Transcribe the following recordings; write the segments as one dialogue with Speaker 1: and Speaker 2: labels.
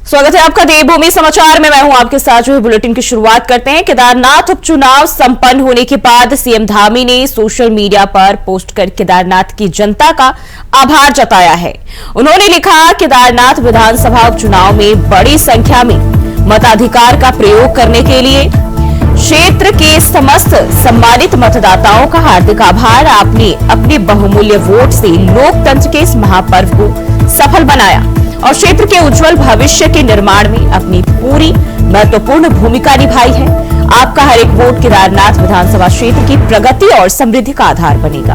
Speaker 1: स्वागत है आपका देवभूमि समाचार में। मैं हूं आपके साथ। जो बुलेटिन की शुरुआत करते हैं। केदारनाथ उपचुनाव संपन्न होने के बाद सीएम धामी ने सोशल मीडिया पर पोस्ट कर केदारनाथ की जनता का आभार जताया है। उन्होंने लिखा, केदारनाथ विधानसभा उपचुनाव में बड़ी संख्या में मताधिकार का प्रयोग करने के लिए क्षेत्र के समस्त सम्मानित मतदाताओं का हार्दिक आभार। आपने अपने बहुमूल्य वोट से लोकतंत्र के इस महापर्व को सफल बनाया और क्षेत्र के उज्जवल भविष्य के निर्माण में अपनी पूरी महत्वपूर्ण भूमिका निभाई है। आपका हर एक वोट केदारनाथ विधानसभा क्षेत्र की प्रगति और समृद्धि का आधार बनेगा।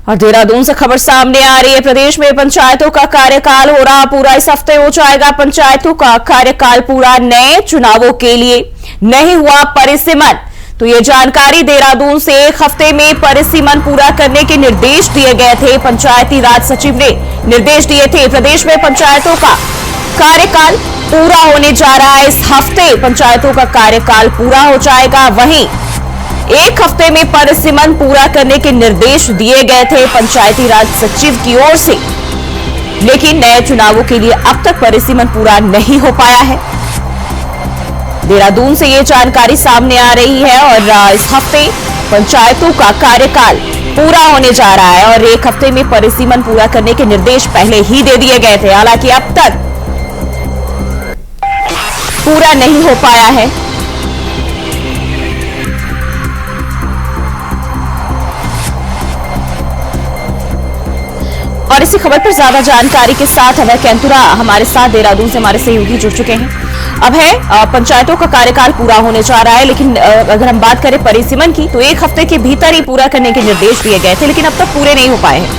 Speaker 1: और देहरादून से खबर सामने आ रही है। प्रदेश में पंचायतों का कार्यकाल हो रहा पूरा। इस हफ्ते हो जाएगा पंचायतों का कार्यकाल पूरा। नए चुनावों के लिए नहीं हुआ परिसीमन। तो ये जानकारी देहरादून से एक हफ्ते में परिसीमन पूरा करने के निर्देश दिए गए थे। पंचायती राज सचिव ने निर्देश दिए थे। प्रदेश में पंचायतों का कार्यकाल पूरा होने जा रहा है। इस हफ्ते पंचायतों का कार्यकाल पूरा हो जाएगा। वहीं एक हफ्ते में परिसीमन पूरा करने के निर्देश दिए गए थे पंचायती राज सचिव की ओर से, लेकिन नए चुनावों के लिए अब तक परिसीमन पूरा नहीं हो पाया है। देहरादून से ये जानकारी सामने आ रही है और इस हफ्ते पंचायतों का कार्यकाल पूरा होने जा रहा है और एक हफ्ते में परिसीमन पूरा करने के निर्देश पहले ही दे दिए गए थे। हालांकि अब तक पूरा नहीं हो पाया है। और इसी खबर पर ज्यादा जानकारी के साथ अभय कैंतुरा हमारे साथ देहरादून से हमारे सहयोगी जुड़ चुके हैं। अब है पंचायतों का कार्यकाल पूरा होने जा रहा है, लेकिन अगर हम बात करें परिसीमन की तो एक हफ्ते के भीतर ही पूरा करने के निर्देश दिए गए थे, लेकिन अब तक पूरे नहीं हो पाए हैं।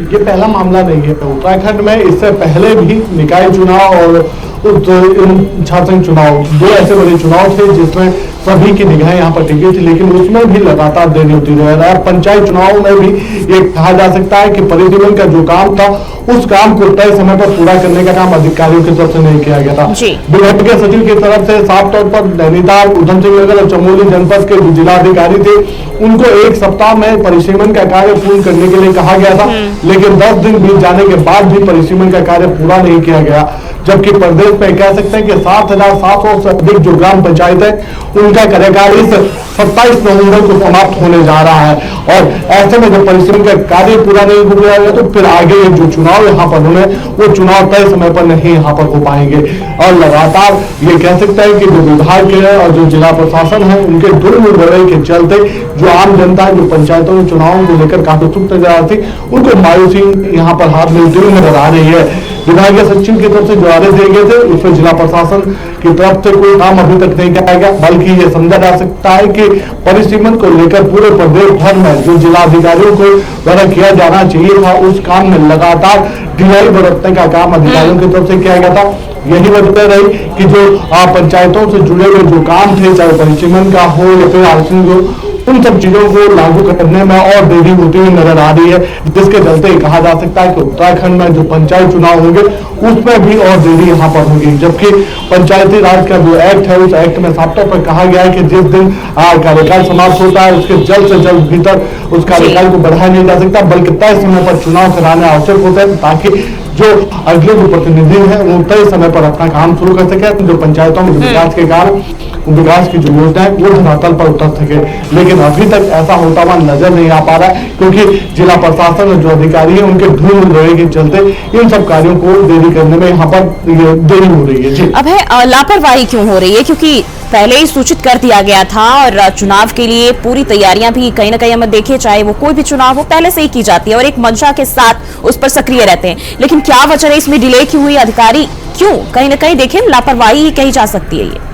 Speaker 2: ये पहला मामला नहीं है। उत्तराखंड में इससे पहले भी निकाय चुनाव और छात्र संघ चुनाव, दो ऐसे बड़े चुनाव थे जिसमें सभी की निगाहें यहाँ पर टिकी थी, लेकिन उसमें भी लगातार देरी होती रही है। पंचायत चुनाव में भी ये कहा जा सकता है कि परिसीमन का जो काम था उस काम को तय समय पर पूरा करने का काम अधिकारियों की तरफ से नहीं किया गया था। विभाग के सचिव की तरफ से साफ तौर पर नैनीताल, उधम सिंह नगर और चमोली जनपद के जिलाधिकारी थे, उनको एक सप्ताह में परिसीमन का कार्य पूर्ण करने के लिए कहा गया था, लेकिन 10 दिन बीत जाने के बाद भी परिसीमन का कार्य पूरा नहीं किया गया। जबकि प्रदेश में कह सकते हैं कि 7,700 से अधिक जो ग्राम पंचायत है उनका कार्यकाल इस 27 नवंबर को समाप्त होने जा रहा है और ऐसे में जब परिसीमन का कार्य पूरा नहीं हो गया तो फिर आगे जो चुनाव यहाँ पर होने वो चुनाव तय समय पर नहीं यहाँ पर हो पाएंगे। और लगातार ये कह सकते हैं कि जो विभाग के और जो जिला प्रशासन है उनके दुर्व्यवहार के चलते जो आम जनता जो पंचायतों के चुनावों को लेकर काफी उत्सुक नजर आ रही थी, उनको मायूसी यहाँ पर हाथ मिलती हुई नजर आ रही है। विभागीय सचिव की तरफ से जो आदेश दिए गए थे उसमें जिला प्रशासन की तरफ से कोई काम अभी तक नहीं किया गया, बल्कि ये समझा जा सकता है कि परिसीमन को लेकर पूरे प्रदेश भर में जो जिला अधिकारियों को द्वारा किया जाना चाहिए था उस काम में लगातार ढिलाई बरतने का काम अधिकारियों की तरफ से किया गया था। यही वजह रही कि जो पंचायतों से जुड़े हुए जो काम थे, चाहे परिसीमन का हो या फिर आरक्षण हो, उन सब चीजों को लागू करने में और देरी होती हुई नजर आ रही है, जिसके चलते कहा जा सकता है कि उत्तराखंड में जो पंचायत चुनाव होंगे उसमें भी और देरी यहाँ पर होगी। जबकि पंचायती राज का जो एक्ट है उस एक्ट में साफ तौर पर कहा गया है कि जिस दिन कार्यकाल समाप्त होता है उसके जल्द से जल्द भीतर उस कार्यकाल को बढ़ाया नहीं जा सकता, बल्कि तय समय पर चुनाव कराने आवश्यक होता है ताकि जो अगले जो प्रतिनिधि है वो तय समय पर अपना काम शुरू कर सके, जो पंचायतों में विकास के काम, विकास की जो योजना है वो धरातल पर उतर सके। लेकिन अभी तक ऐसा होता हुआ नजर नहीं आ पा रहा है, क्योंकि जिला प्रशासन और जो अधिकारी है उनके धूल रहे के चलते इन सब कार्यों को देरी करने में यहाँ पर देरी हो रही है। जी
Speaker 1: अब है लापरवाही क्यों हो रही है? क्योंकि पहले ही सूचित कर दिया गया था और चुनाव के लिए पूरी तैयारियां भी कहीं ना कहीं हम देखिए, चाहे वो कोई भी चुनाव हो पहले से ही की जाती है और एक मंशा के साथ उस पर सक्रिय रहते हैं, लेकिन क्या वजह है इसमें डिले क्यों हुई? अधिकारी क्यों कहीं ना कहीं देखिए लापरवाही ही कही जा सकती है।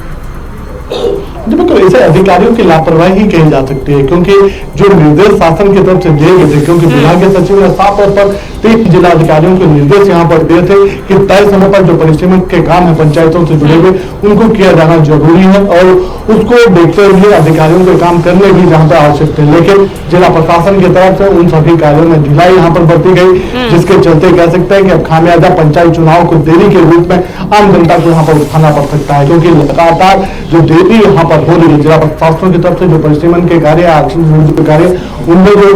Speaker 1: ये
Speaker 2: तो ऐसे अधिकारियों की लापरवाही ही कही जा सकती है, क्योंकि जो निर्देश शासन की तरफ से दिए गए थे, क्योंकि विभागीय सचिव ने साफ तौर पर 3 जिला अधिकारियों को निर्देश यहाँ पर दिए थे कि तय समय पर जो परिसीमन के काम है पंचायतों से जुड़े हुए उनको किया जाना जरूरी है और उसको देखते हुए अधिकारियों के काम करने भी जहाँ पे आवश्यक थे, लेकिन जिला प्रशासन की तरफ से उन सभी कार्यों में ढिलाई यहाँ पर बरती गई, जिसके चलते कह सकते हैं कि अब खामियाजा पंचायत चुनाव को देरी के रूप में आम जनता को यहाँ पर उठाना पड़ सकता है, क्योंकि लगातार जो देरी यहाँ पर हो रही है जिला प्रशासन की तरफ से जो परिसीमन के कार्य आरक्षण कार्य उनमें जो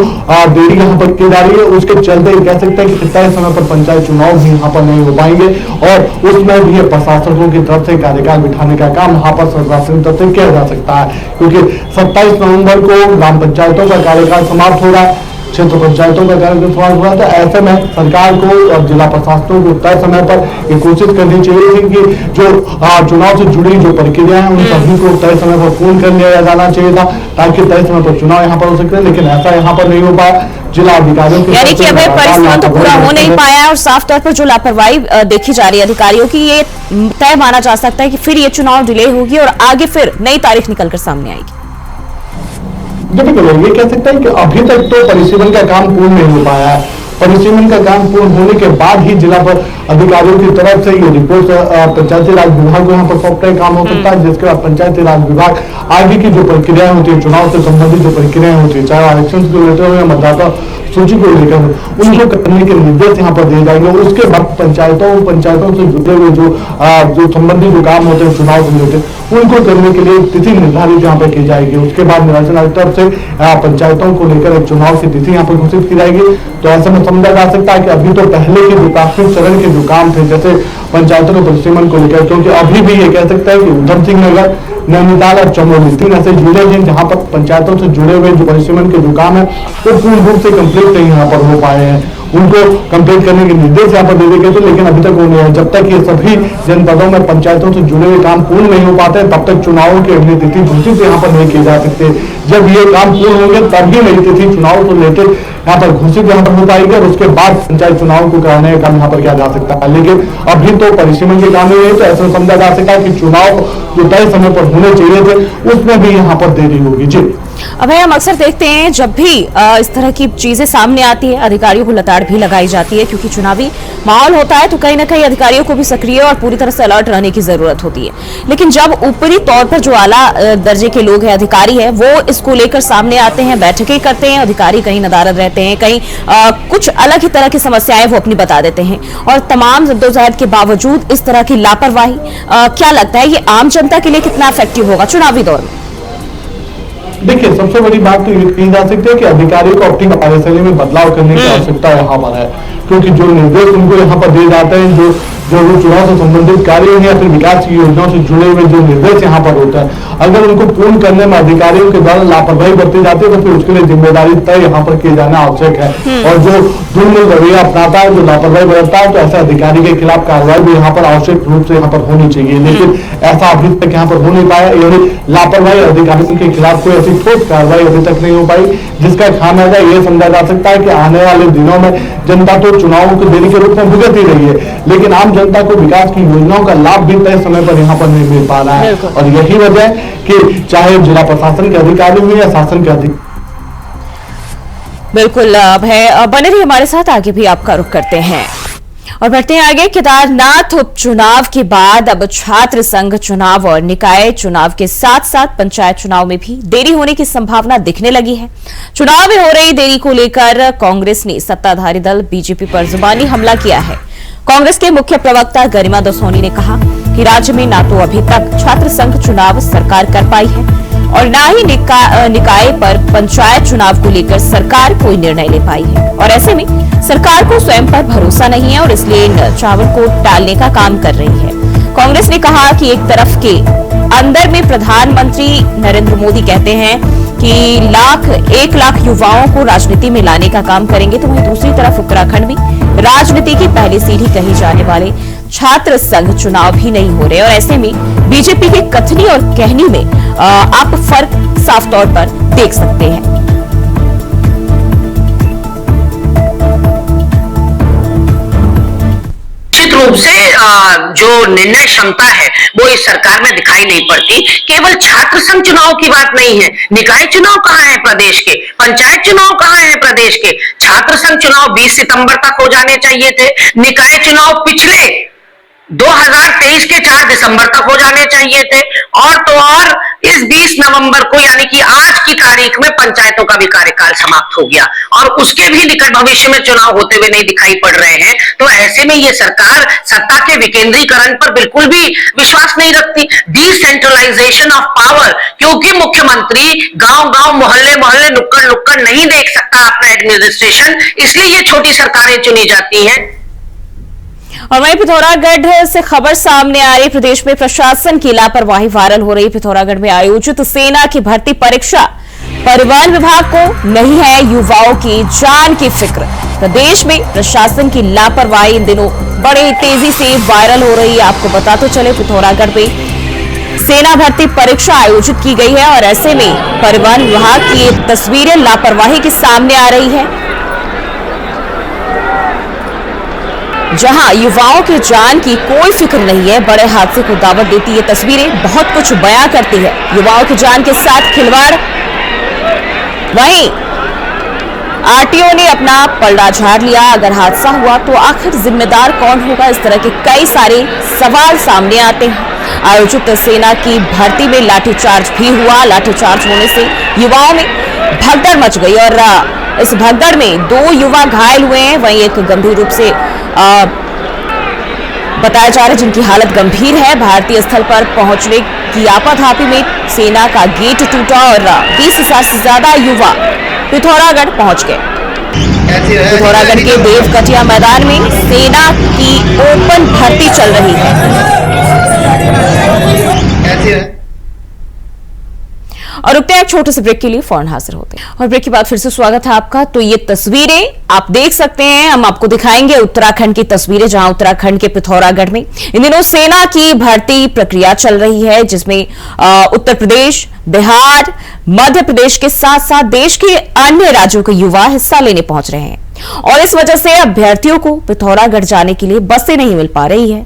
Speaker 2: देरी यहाँ पर की जा रही है, उसके चलते कह सकते हैं कि तय समय पर पंचायत चुनाव भी यहाँ पर नहीं हो पाएंगे और उसमें भी प्रशासकों की तरफ से कार्यकाल बिठाने का काम यहाँ पर प्रशासन की तरफ से किया जा सकता है, क्योंकि 27 नवंबर को ग्राम पंचायतों का कार्यकाल समाप्त हो रहा है, क्षेत्र पंचायतों का कार्यक्रम समाप्त हुआ था। ऐसे में सरकार को और जिला प्रशासनों को तय समय पर ये कोशिश करनी चाहिए थी कि जो चुनाव से जुड़ी जो प्रक्रिया है उन सभी को तय समय पर पूर्ण कर लिया जाना चाहिए था, ताकि तय समय पर चुनाव यहाँ पर हो सकते, लेकिन ऐसा यहाँ पर नहीं हो पाया। जिला अधिकारियों की
Speaker 1: यानी कि अभी परिसीमन तो पूरा हो नहीं पाया और साफ तौर पर जो लापरवाही देखी जा रही है अधिकारियों की, ये तय माना जा सकता है कि फिर ये चुनाव डिले होगी और आगे फिर नई तारीख निकलकर सामने आएगी।
Speaker 2: बिल्कुल, ये कह सकते हैं कि अभी तक तो परिसीमन का काम पूर्ण नहीं हो पाया है। परिसीमन का काम पूर्ण होने के बाद ही जिला पर अधिकारियों की तरफ से ये रिपोर्ट पंचायती राज विभाग को यहाँ पर सॉफ्टवेयर काम हो सकता है, जिसके बाद पंचायती राज विभाग आगे की जो प्रक्रियाएं होती है चुनाव से संबंधित जो प्रक्रियाएं होती है, चाहे आरक्षण को लेकर हो या मतदाता सूची को लेकर हो, उनको करने के निर्देश यहाँ पर दिए जाएंगे। उसके बाद पंचायतों से जुड़े हुए जो संबंधित जो काम होते हैं चुनाव से रिलेटेड, उनको करने के लिए तिथि निर्धारित यहाँ पर की जाएगी। उसके बाद निर्वाचन आयोग तरफ से पंचायतों को लेकर एक चुनाव की तिथि यहाँ पर घोषित की जाएगी। तो ऐसे में समझा जा सकता है कि अभी तो पहले के जो प्राथमिक चरण के जो काम थे, जैसे पंचायतों के परिसीमन को लेकर, क्योंकि अभी भी ये कह सकता है कि उधम सिंह नगर, नैनीताल और चमोली 3 ऐसे जिले हैं जहाँ पर पंचायतों से जुड़े हुए जो परिसीमन के जो काम है वो पूर्ण रूप से कंप्लीट नहीं यहाँ पर हो पाए हैं। उनको कंप्लीट करने के निर्देश यहाँ पर दे दिए गए थे, लेकिन अभी तक वो नहीं है। जब तक ये सभी जनपदों में पंचायतों से जुड़े हुए काम पूर्ण नहीं हो पाते, तब तक चुनावों की अगली तिथि घोषित यहाँ पर नहीं की जा सकते। जब ये काम पूर्ण होंगे तभी नई तिथि चुनाव को लेकर यहाँ पर घोषित यहाँ पर हो पाएगी और उसके बाद पंचायत चुनाव को कराने का काम यहाँ पर किया जा सकता है। लेकिन अभी तो परिसीमन के काम नहीं है, तो ऐसा समझा जा सकता है कि चुनाव जो तय समय पर होने चाहिए थे उसमें भी यहाँ पर देरी होगी। जी
Speaker 1: अब हम अक्सर देखते हैं जब भी इस तरह की चीजें सामने आती है अधिकारियों को लताड़ भी लगाई जाती है, क्योंकि चुनावी माहौल होता है तो कहीं ना कहीं अधिकारियों को भी सक्रिय और पूरी तरह से अलर्ट रहने की जरूरत होती है। लेकिन जब ऊपरी तौर पर जो आला दर्जे के लोग हैं, अधिकारी हैं, वो इसको लेकर सामने आते हैं, बैठकें करते हैं, अधिकारी कहीं नदारद रहते हैं, कहीं कुछ अलग ही तरह की समस्याएं वो अपनी बता देते हैं और तमाम जद्दोजहद के बावजूद इस तरह की लापरवाही, क्या लगता है ये आम जनता के लिए कितना इफेक्टिव होगा चुनावी दौर में?
Speaker 2: देखिए, सबसे बड़ी बात तो ये कही जा सकती है कि अधिकारियों को अपनी कार्यशैली में बदलाव करने की आवश्यकता यहाँ पर है, क्योंकि जो निर्देश उनको यहाँ पर दिए जाते हैं, जो चुनाव से संबंधित कार्य हैं या फिर विकास की योजनाओं से जुड़े हुए जो निर्देश यहाँ पर होते हैं, अगर उनको पूर्ण करने में अधिकारियों के द्वारा लापरवाही बरती जाती है तो फिर उसके लिए जिम्मेदारी तय यहाँ पर किए जाना आवश्यक है। और जो दुर्मूल रवैया अपनाता है, जो लापरवाही बरतता है, तो ऐसे अधिकारी के खिलाफ कार्रवाई भी यहाँ पर आवश्यक रूप से यहाँ पर होनी चाहिए। लेकिन ऐसा अभी तक यहाँ पर हो नहीं पाया, यानी लापरवाही अधिकारियों के खिलाफ कोई ऐसी ठोस कार्रवाई अभी तक नहीं हो पाई, जिसका खामियाजा ये समझा जा सकता है कि आने वाले दिनों में जनता तो चुनावों की देरी के रूप में भुगत ही रही है, लेकिन आम जनता को विकास की योजनाओं का लाभ भी तय समय पर यहाँ पर नहीं मिल पा रहा है। और यही वजह है कि चाहे जिला प्रशासन के अधिकारी हुए या शासन के अधिकारी।
Speaker 1: बिल्कुल है, बने रहिए हमारे साथ, आगे भी आपका रुख करते हैं और बढ़ते हैं आगे। केदारनाथ उपचुनाव के बाद अब छात्र संघ चुनाव और निकाय चुनाव के साथ साथ पंचायत चुनाव में भी देरी होने की संभावना दिखने लगी है। चुनाव में हो रही देरी को लेकर कांग्रेस ने सत्ताधारी दल बीजेपी पर जुबानी हमला किया है। कांग्रेस के मुख्य प्रवक्ता गरिमा दसोनी ने कहा कि राज्य में ना तो अभी तक छात्र संघ चुनाव सरकार कर पाई है और ना ही निकाय पर पंचायत चुनाव को लेकर सरकार कोई निर्णय ले पाई है और ऐसे में सरकार को स्वयं पर भरोसा नहीं है और इसलिए इन चावल को टालने का काम कर रही है। कांग्रेस ने कहा कि एक तरफ के अंदर में प्रधानमंत्री नरेंद्र मोदी कहते हैं कि 1 लाख युवाओं को राजनीति में लाने का काम करेंगे, तो वहीं दूसरी तरफ उत्तराखंड में राजनीति की पहली सीढ़ी कही जाने वाले छात्र संघ चुनाव भी नहीं हो रहे और ऐसे में बीजेपी के कथनी और कहनी में आप फर्क साफ तौर पर देख सकते हैं।
Speaker 3: रूप से जो निर्णय क्षमता है वो इस सरकार में दिखाई नहीं पड़ती। केवल छात्र संघ चुनाव की बात नहीं है, निकाय चुनाव कहाँ है प्रदेश के, पंचायत चुनाव कहाँ है प्रदेश के, छात्र छात्र संघ चुनाव 20 सितंबर तक हो जाने चाहिए थे। निकाय चुनाव पिछले 2023 के 4 दिसंबर तक हो जाने चाहिए थे। और तो और इस 20 नवंबर को यानी कि आज की तारीख में पंचायतों का भी कार्यकाल समाप्त हो गया और उसके भी निकट भविष्य में चुनाव होते हुए नहीं दिखाई पड़ रहे हैं। तो ऐसे में ये सरकार सत्ता के विकेंद्रीकरण पर बिल्कुल भी विश्वास नहीं रखती, डिसेंट्रलाइजेशन ऑफ पावर, क्योंकि मुख्यमंत्री गांव-गांव, मोहल्ले-मोहल्ले, नुक्कड़-नुक्कड़ नहीं देख सकता अपना एडमिनिस्ट्रेशन, इसलिए ये छोटी सरकारें चुनी जाती हैं।
Speaker 1: और वहीं पिथौरागढ़ से खबर सामने आ रही, प्रदेश में प्रशासन की लापरवाही वायरल हो रही। पिथौरागढ़ में आयोजित सेना की भर्ती परीक्षा, परिवहन विभाग को नहीं है युवाओं की जान की फिक्र। प्रदेश में प्रशासन की लापरवाही इन दिनों बड़ी तेजी से वायरल हो रही है। आपको बता तो चले, पिथौरागढ़ में सेना भर्ती परीक्षा आयोजित की गई है और ऐसे में परिवहन विभाग की तस्वीरें लापरवाही के सामने आ रही है, जहां युवाओं की जान की कोई फिक्र नहीं है। बड़े हादसे को दावत देती ये तस्वीरें बहुत कुछ बयां करती है। युवाओं की जान के साथ खिलवाड़। वहीं आरटीओ ने अपना पलड़ा झाड़ लिया। अगर हादसा हुआ तो आखिर जिम्मेदार कौन होगा? इस तरह के कई सारे सवाल सामने आते हैं। आयोजित सेना की भर्ती में लाठीचार्ज भी हुआ। लाठीचार्ज होने से युवाओं में भगदड़ मच गई और इस भगदड़ में 2 युवा घायल हुए हैं। वहीं एक गंभीर रूप से बताया जा रहा है जिनकी हालत गंभीर है। भारतीय स्थल पर पहुंचने की आपाधापी में सेना का गेट टूटा और 20,000 से ज्यादा युवा पिथौरागढ़ पहुंच गए। पिथौरागढ़ के देवकटिया मैदान में सेना की ओपन भर्ती चल रही है। और रुकते हैं एक छोटे से ब्रेक के लिए, फौरन हाजिर होते हैं। और ब्रेक के बाद फिर से स्वागत है आपका। तो ये तस्वीरें आप देख सकते हैं, हम आपको दिखाएंगे उत्तराखंड की तस्वीरें, जहां उत्तराखंड के पिथौरागढ़ में इन दिनों सेना की भर्ती प्रक्रिया चल रही है, जिसमें उत्तर प्रदेश, बिहार, मध्य प्रदेश के साथ साथ देश के अन्य राज्यों के युवा हिस्सा लेने पहुंच रहे हैं। और इस वजह से अभ्यर्थियों को पिथौरागढ़ जाने के लिए बसें नहीं मिल पा रही है।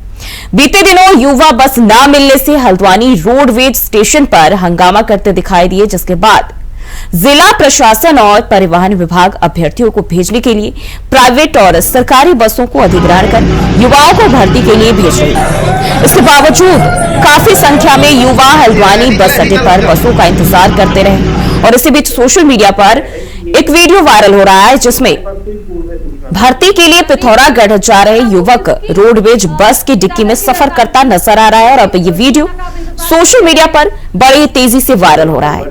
Speaker 1: बीते दिनों युवा बस ना मिलने से हल्द्वानी रोडवेज स्टेशन पर हंगामा करते दिखाई दिए, जिसके बाद जिला प्रशासन और परिवहन विभाग अभ्यर्थियों को भेजने के लिए प्राइवेट और सरकारी बसों को अधिग्रहण कर युवाओं को भर्ती के लिए भेज रही है। इसके बावजूद काफी संख्या में युवा हल्द्वानी बस अड्डे पर बसों का इंतजार करते रहे। और इसी बीच सोशल मीडिया पर एक वीडियो वायरल हो रहा है, जिसमें भर्ती के लिए पिथौरागढ़ जा रहे युवक रोडवेज बस की डिक्की में सफर करता नजर आ रहा है। और अब ये वीडियो सोशल मीडिया पर बड़ी तेजी से वायरल हो रहा है,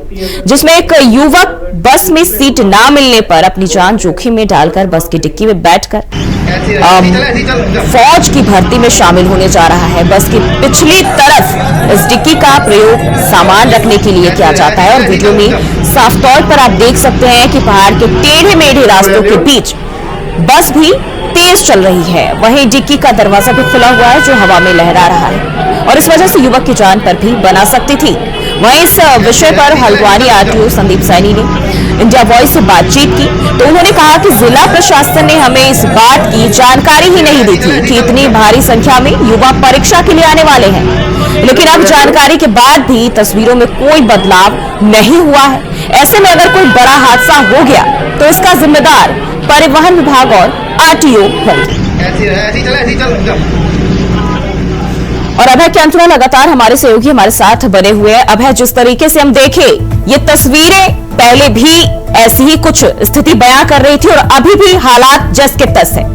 Speaker 1: जिसमें एक युवक बस में सीट ना मिलने पर अपनी जान जोखिम में डालकर बस की डिक्की में बैठकर फौज की भर्ती में शामिल होने जा रहा है। बस की पिछली तरफ इस डिक्की का प्रयोग सामान रखने के लिए किया जाता है। और वीडियो में साफ तौर पर आप देख सकते हैं कि पहाड़ के टेढ़े मेढ़े रास्तों के बीच बस भी तेज चल रही है। वहीं डिक्की का दरवाजा भी खुला हुआ है, जो हवा में लहरा रहा है और इस वजह से युवक की जान पर भी बना सकती थी। वहीं इस विषय पर हल्द्वानी आरटीओ संदीप सैनी ने इंडिया वॉइस से बातचीत की, तो उन्होंने कहा कि जिला प्रशासन ने हमें इस बात की जानकारी ही नहीं दी थी कि इतनी भारी संख्या में युवा परीक्षा के लिए आने वाले हैं। लेकिन अब जानकारी के बाद भी तस्वीरों में कोई बदलाव नहीं हुआ है। ऐसे में अगर कोई बड़ा हादसा हो गया तो इसका जिम्मेदार परिवहन विभाग और आरटीओ होंगे। और अभय कैंथुरा लगातार हमारे सहयोगी हमारे साथ बने हुए हैं। अभय, जिस तरीके से हम देखे ये तस्वीरें पहले भी ऐसी ही कुछ स्थिति बयां कर रही थी और अभी भी हालात जस के तस है।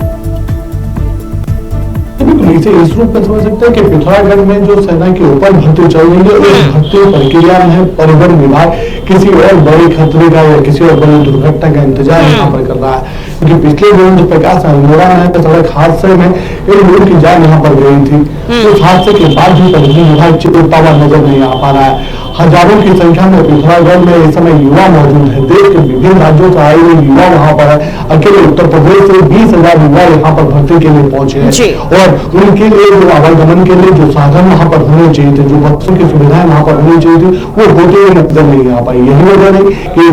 Speaker 2: इसे इस रूप में समझ सकते हैं कि पिथौरागढ़ में जो सेना की ओपन भर्ती चल रही है, उस भर्ती प्रक्रिया में परिवहन विभाग किसी और बड़े खतरे का या किसी और बड़ी दुर्घटना का इंतजार यहाँ पर कर रहा है। क्योंकि पिछले दिनों जो प्रकाश अल्मोड़ा में सड़क हादसे में एक लोगों की जान यहाँ पर गई थी। उस हादसे के बाद भी परिवहन विभाग चिंता हुआ नजर नहीं आ पा रहा है। हजारों की संख्या में पिथौरागढ़ में इस समय युवा मौजूद है। देश के विभिन्न राज्यों से आए हुए युवा वहाँ पर है। अकेले उत्तर प्रदेश से 20,000 युवा यहाँ पर भर्ती के लिए पहुंचे हैं और उनके लिए जो आवागमन के लिए जो साधन वहाँ पर होने चाहिए थे, जो बच्चों की सुविधाएं वहाँ पर होनी चाहिए थी, वो होते हुए नजर नहीं आ पाई। यही वजह है कि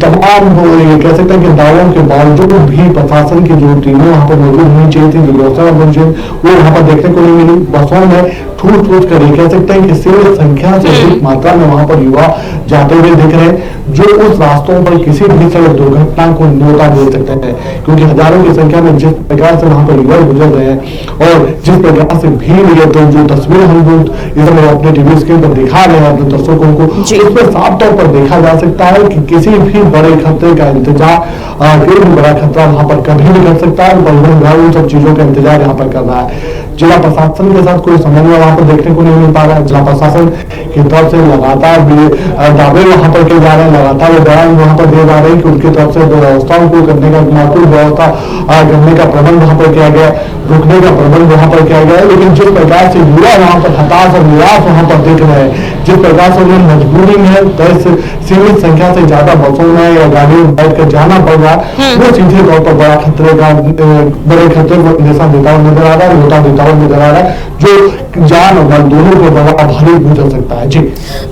Speaker 2: तमाम ये कह सकते हैं कि दावों के बावजूद भी प्रशासन की जो टीमें वहाँ पर मौजूद होनी चाहिए थी, जो व्यवस्था मौजूद वो वहाँ पर देखने को नहीं मिली। बसों में छूट कर ही कह सकते हैं कि सीमित संख्या से अधिक मात्रा में वहां पर युवा जाते हुए दिख रहे हैं, जो उस रास्तों पर किसी भी सड़क दुर्घटना को न्योता दे सकते हैं, क्योंकि हजारों की संख्या में जिस प्रकार से वहां पर युवा गुजर रहे हैं और जिस प्रकार से भीड़ है, तो जो तस्वीर हम लोग इस समय अपने टीवी स्क्रीन पर दिखा रहे हैं अपने दर्शकों को, उसमें साफ तौर पर देखा जा सकता है कि किसी भी बड़े खतरे का इंतजार, कोई भी बड़ा खतरा वहां पर कभी भी कर सकता है। परिवहन विभाग उन सब चीजों का इंतजार यहाँ पर कर रहा है। जिला प्रशासन के साथ कोई समन्वय वहां पर देखने को नहीं मिल पा रहा है। जिला प्रशासन की तरफ से लगातार दावे वहां पर किए जा रहे हैं, लगातार बयान वहां पर दिए जा रहे हैं कि उनकी तरफ से व्यवस्थाओं को करने का माकूल व्यवस्था करने का प्रबंध वहां पर किया गया, रुकने का प्रबंध वहां पर किया गया है। लेकिन जिस प्रकार से युवा वहां पर हताश और निराश वहां पर दिख रहे हैं, जिस प्रकार से उन्हें मजबूरी में 10 सीमित संख्या से ज्यादा बसों में या गाड़ियों में बैठ कर जाना पड़ रहा है, वो सीधे तौर पर बड़े खतरे को निशान देता हुआ नजर आ रहा है, होता देता हुआ नजर आ रहा है, जो जान और माल दोनों को बड़ा भारी गुजर सकता है। जी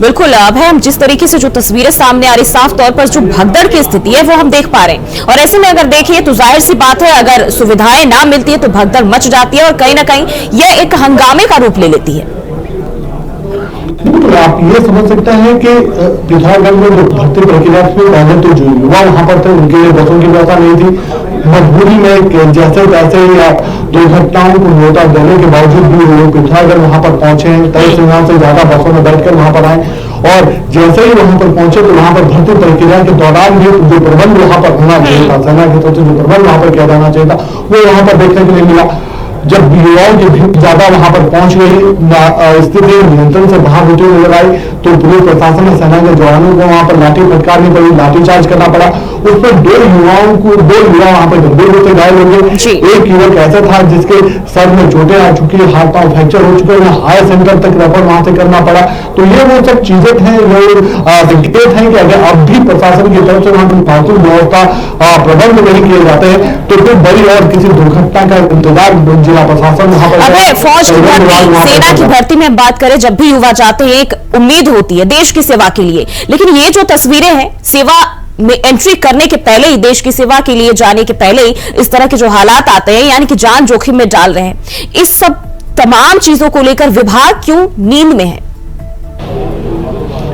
Speaker 1: बिल्कुल। अब हम जिस तरीके से जो तस्वीरें सामने आ रही, साफ तौर पर जो भगदड़ की स्थिति है वो हम देख पा रहे हैं, और ऐसे में अगर देखिए तो जाहिर सी बात है, अगर सुविधाएं ना मिलती है तो भगदड़ मच जाती है और कहीं ना कहीं यह एक हंगामे का रूप ले लेती है।
Speaker 2: तो आप ये समझ सकते हैं कि पिथौरागढ़ में जो भर्ती प्रक्रिया थी, पहले तो जो युवा वहां पर थे उनके लिए बसों की व्यवस्था नहीं थी, मजबूरी में जैसे तैसे या दुर्घटनाओं को न्योता देने के बावजूद भी वो पिथौरागढ़ वहां पर पहुंचे हैं, 23 से ज्यादा बसों में बैठकर वहां पर आए, और जैसे ही वहां पर पहुंचे तो वहां पर भर्ती प्रक्रिया के दौरान भी जो प्रबंध वहां पर होना चाहिए था, सेना की तरफ से जो प्रबंध वहां पर किया जाना चाहिए था, वो वहां पर देखने को नहीं मिला। जब युवाओं की भीड़ ज्यादा वहां पर पहुंच गई, स्थिति नियंत्रण से बाहर होती हुई नजर आई, तो पुलिस प्रशासन और सेना के जवानों को वहां पर लाठी फटकारनी पड़ी, लाठीचार्ज करना पड़ा। उसमें दो युवा वहां पर गंभीर रूप से घायल हो गए। एक युवक ऐसा था जिसके सर में चोटें आ चुकी, हाथ पांव फ्रैक्चर हो चुके, उन्हें हायर सेंटर तक रेफर वहां से करना पड़ा। तो ये वो सब चीजें हैं, वो संकेत हैं कि अगर अब भी प्रशासन की तरफ से वहां पर फालतू व्यवस्था प्रबंध नहीं किए जाते हैं तो फिर बड़ी और किसी दुर्घटना का इंतजार जिला प्रशासन वहां पर।
Speaker 1: अब फौज की भर्ती, सेना की भर्ती में हम बात करें, जब भी युवा जाते हैं एक उम्मीद होती है देश की सेवा के लिए, लेकिन ये जो तस्वीरें हैं, सेवा में एंट्री करने के पहले ही, देश की सेवा के लिए जाने के पहले ही इस तरह के जो हालात आते हैं, यानी कि जान जोखिम में डाल रहे हैं, इस सब तमाम चीजों को लेकर विभाग क्यों नींद में है?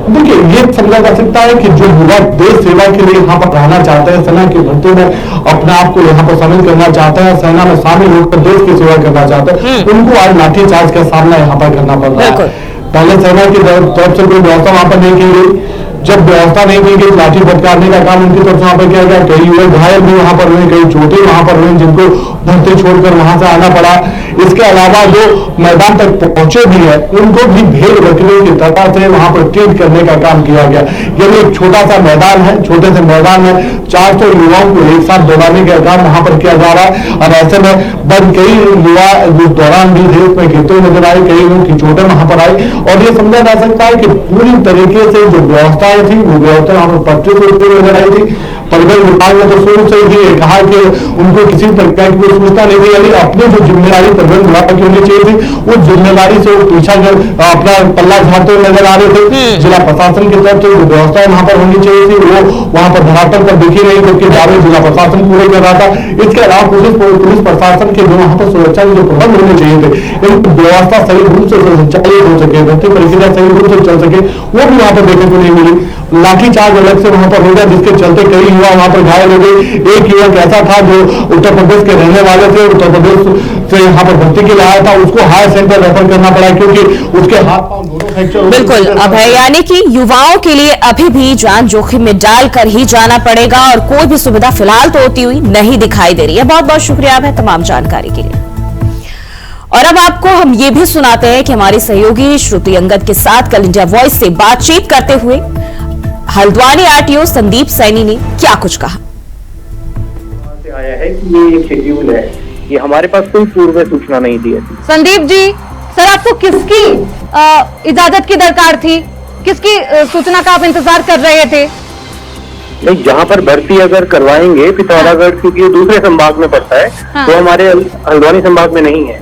Speaker 2: देखिए, ये समझा जा सकता है कि जो युवा देश सेवा के लिए यहाँ पर रहना चाहते हैं, सेना की भर्ती में अपने आप को यहाँ पर शामिल करना चाहते हैं, सेना में शामिल होकर देश की सेवा करना चाहते हैं, उनको आज लाठीचार्ज का सामना यहाँ पर करना पड़ रहा है। पहले सेना की तरफ से कोई व्यवस्था वहां पर नहीं की गई, जब व्यवस्था नहीं की गई, लाठी फटकारने का काम उनकी तरफ से वहां पर किया गया। कई युवक घायल भी वहां पर हुए, कई चोटें वहां पर हुई, जिनको भर्ती छोड़कर वहां से आना पड़ा। इसके अलावा जो मैदान तक पहुंचे भी है, उनको भी भेड़ बकरियों की तरह से वहां पर ट्रीट करने का काम किया गया। यानी एक छोटा सा मैदान है, छोटे से मैदान में 400 युवाओं को एक साथ दौड़ाने का काम वहां पर किया जा रहा है, और ऐसे में बंद कई युवा उस दौरान भी देश में गिरते हुए नजर आए, कई लोगों की चोटें वहां पर आई, और ये समझा जा सकता है कि पूरी तरीके से जो व्यवस्थाएं थी वो व्यवस्था वहां पर पटरी से होती नजर आई थी। परिवहन विभाग ने तो शुरू से ही कहा कि उनको किसी प्रकार की कोई सूचना नहीं थी, यानी अपनी जो जिम्मेदारी परिवहन विभाग की होनी चाहिए थी, उस जिम्मेदारी से वो पीछा कर अपना पल्ला झाड़ते हुए नजर आ रहे थे। जिला प्रशासन की तरफ से जो व्यवस्था वहां पर होनी चाहिए थी वो वहां पर धरातल पर दिखी नहीं, जबकि दावे जिला प्रशासन पूरे कर रहा था। इसके अलावा पुलिस प्रशासन के जो वहां पर सुरक्षा के जो प्रबंध होने चाहिए थे, व्यवस्था सही रूप से संचालित हो सके, भर्ती प्रक्रिया सही रूप से चल सके, वो भी वहां पर देखने को नहीं मिली। लाठीचार्ज अलग से वहां पर हो गया, जिसके चलते कई युवा वहां पर घायल हो गए। एक युवक ऐसा था जो उत्तर प्रदेश के रहने वाले थे, उत्तर प्रदेश से यहाँ पर भर्ती के लिए आया था, उसको हायर सेंटर रेफर करना पड़ा क्योंकि उसके हाथ पांव दोनों फ्रैक्चर। बिल्कुल।
Speaker 1: अब है, यानी कि युवाओं के लिए अभी भी जान जोखिम में डालकर ही जाना पड़ेगा, और कोई भी सुविधा फिलहाल तो होती हुई नहीं दिखाई दे रही है। बहुत बहुत शुक्रिया है तमाम जानकारी के लिए। और अब आपको हम ये भी सुनाते हैं कि हमारी सहयोगी श्रुति अंगद के साथ कल इंडिया वॉइस से बातचीत करते हुए हल्द्वानी आरटीओ संदीप सैनी ने क्या कुछ कहा।
Speaker 4: आया है कि ये एक शेड्यूल है, ये हमारे पास कोई पूर्व सूचना नहीं दी है।
Speaker 5: संदीप जी, सर आपको किसकी इजाजत की दरकार थी, किसकी सूचना का आप इंतजार कर रहे थे?
Speaker 4: नहीं, जहाँ पर भर्ती अगर करवाएंगे पिथौरागढ़, क्योंकि दूसरे संभाग में पड़ता है, तो हमारे हल्द्वानी संभाग में नहीं है,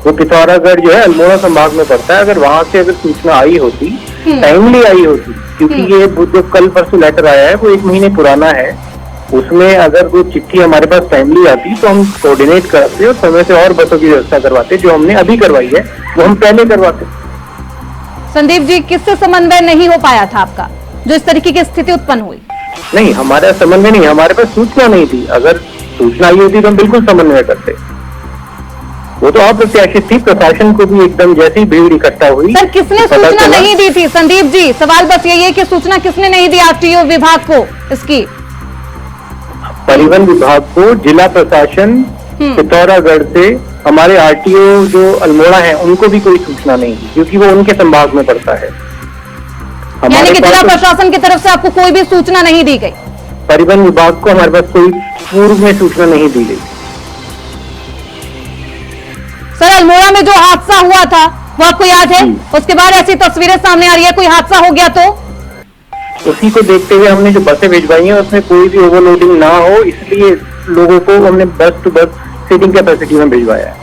Speaker 4: वो पिथौरागढ़ जो है अल्मोड़ा संभाग में पड़ता है। अगर वहां से अगर सूचना आई होती, टाइमली आई होती, क्योंकि ये जो कल परसों लेटर आया है वो 1 महीने पुराना है, उसमें अगर वो चिट्ठी हमारे पास टाइमली आती तो हम कोऑर्डिनेट करते और समय से और बसों की व्यवस्था करवाते, जो हमने अभी करवाई है। वो हम पहले करवाते।
Speaker 5: संदीप जी, किससे समन्वय नहीं हो पाया था आपका, जो इस तरीके की स्थिति उत्पन्न हुई?
Speaker 4: नहीं, हमारा समन्वय नहीं, हमारे पास सूचना नहीं थी। अगर सूचना आई होती तो हम बिल्कुल समन्वय करते। वो तो अप्रत्याशित थी, प्रशासन को भी एकदम जैसी भीड़ इकट्ठा हुई।
Speaker 5: सर, किसने सूचना नहीं दी थी? संदीप जी, सवाल बस यही है कि सूचना किसने नहीं दी आरटीओ विभाग को इसकी?
Speaker 4: परिवहन विभाग को, जिला प्रशासन, पिथौरागढ़ से हमारे आरटीओ जो अल्मोड़ा है उनको भी कोई सूचना नहीं दी, क्योंकि वो उनके संभाग में पड़ता है।
Speaker 5: यानी कि जिला प्रशासन की तरफ से आपको कोई भी सूचना नहीं दी गई?
Speaker 4: परिवहन विभाग को हमारे पास कोई पूर्व में सूचना नहीं दी गई।
Speaker 5: सर, अल्मोड़ा में जो हादसा हुआ था वो आपको याद है? उसके बाद ऐसी तस्वीरें सामने आ रही है, कोई हादसा हो गया तो?
Speaker 4: उसी को देखते हुए हमने जो बसें भिजवाई हैं उसमें कोई भी ओवरलोडिंग ना हो, इसलिए लोगों को हमने बस टू बस सीटिंग कैपेसिटी में भिजवाया है।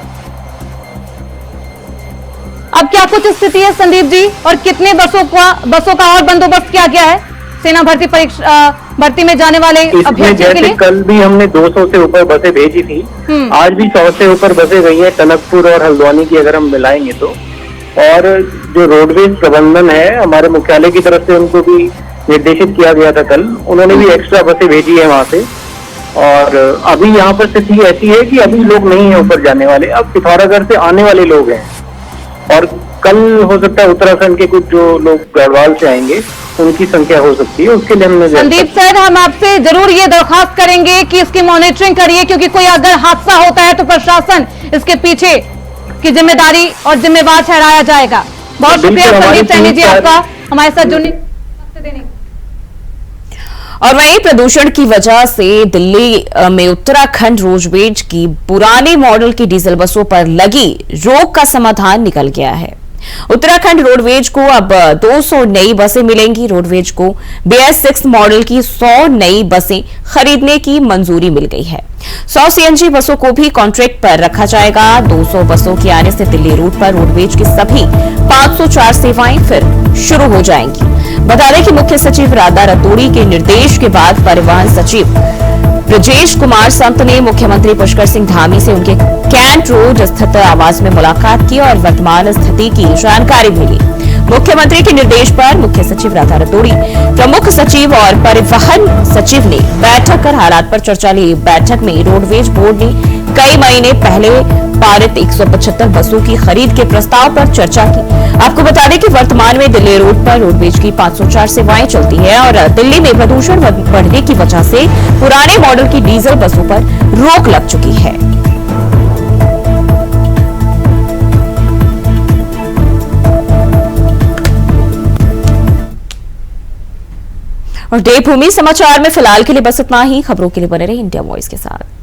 Speaker 5: अब क्या कुछ स्थिति है संदीप जी, और कितने बसों का और बंदोबस्त किया गया है सेना भर्ती में जाने वाले अभ्यर्थियों के लिए?
Speaker 4: कल भी हमने 200 से ऊपर बसें भेजी थी, आज भी 100 से ऊपर बसें गई हैं टनकपुर और हल्द्वानी की, अगर हम मिलाएंगे तो। और जो रोडवेज प्रबंधन है हमारे मुख्यालय की तरफ से उनको भी निर्देशित किया गया था कल, उन्होंने भी एक्स्ट्रा बसें भेजी है वहां से। और अभी यहाँ पर स्थिति ऐसी है कि अभी लोग नहीं है ऊपर जाने वाले, अब पिथौरागढ़ से आने वाले लोग हैं। और कल हो सकता है उत्तराखंड के कुछ जो लोग गढ़वाल से आएंगे उनकी संख्या हो सकती है, उसके लिए हमने।
Speaker 5: संदीप सर, हम आपसे जरूर ये दरखास्त करेंगे कि इसकी मॉनिटरिंग करिए, क्योंकि कोई अगर हादसा होता है तो प्रशासन इसके पीछे की जिम्मेदारी और जिम्मेवार ठहराया जाएगा। बहुत शुक्रिया संदीप सैनी जी आपका हमारे साथ जुड़ने देने।
Speaker 1: और वहीं प्रदूषण की वजह से दिल्ली में उत्तराखंड रोडवेज की पुराने मॉडल की डीजल बसों पर लगी रोक का समाधान निकल गया है। उत्तराखंड रोडवेज को अब 200 नई बसें मिलेंगी। रोडवेज को BS6 मॉडल की 100 नई बसें खरीदने की मंजूरी मिल गई है। 100 CNG बसों को भी कॉन्ट्रैक्ट पर रखा जाएगा। 200 बसों के आने से दिल्ली रूट पर रोडवेज की सभी 504 सेवाएं फिर शुरू हो जाएंगी। बता दें कि मुख्य सचिव राधा रतूड़ी के निर्देश के बाद परिवहन सचिव ब्रजेश कुमार संत ने मुख्यमंत्री पुष्कर सिंह धामी से उनके कैंट रोड स्थित आवास में मुलाकात की और वर्तमान स्थिति की जानकारी मिली। मुख्यमंत्री के निर्देश पर मुख्य सचिव राधा रतूड़ी, प्रमुख सचिव और परिवहन सचिव ने बैठक कर हालात पर चर्चा ली। बैठक में रोडवेज बोर्ड ने कई महीने पहले पारित 175 बसों की खरीद के प्रस्ताव पर चर्चा की। आपको बता दें कि वर्तमान में दिल्ली रूट पर रोडवेज की 504 सेवाएं चलती है और दिल्ली में प्रदूषण बढ़ने की वजह से पुराने मॉडल की डीजल बसों पर रोक लग चुकी है। और देवभूमि समाचार में फिलहाल के लिए बस इतना ही। खबरों के लिए बने रहे इंडिया वॉइस के साथ।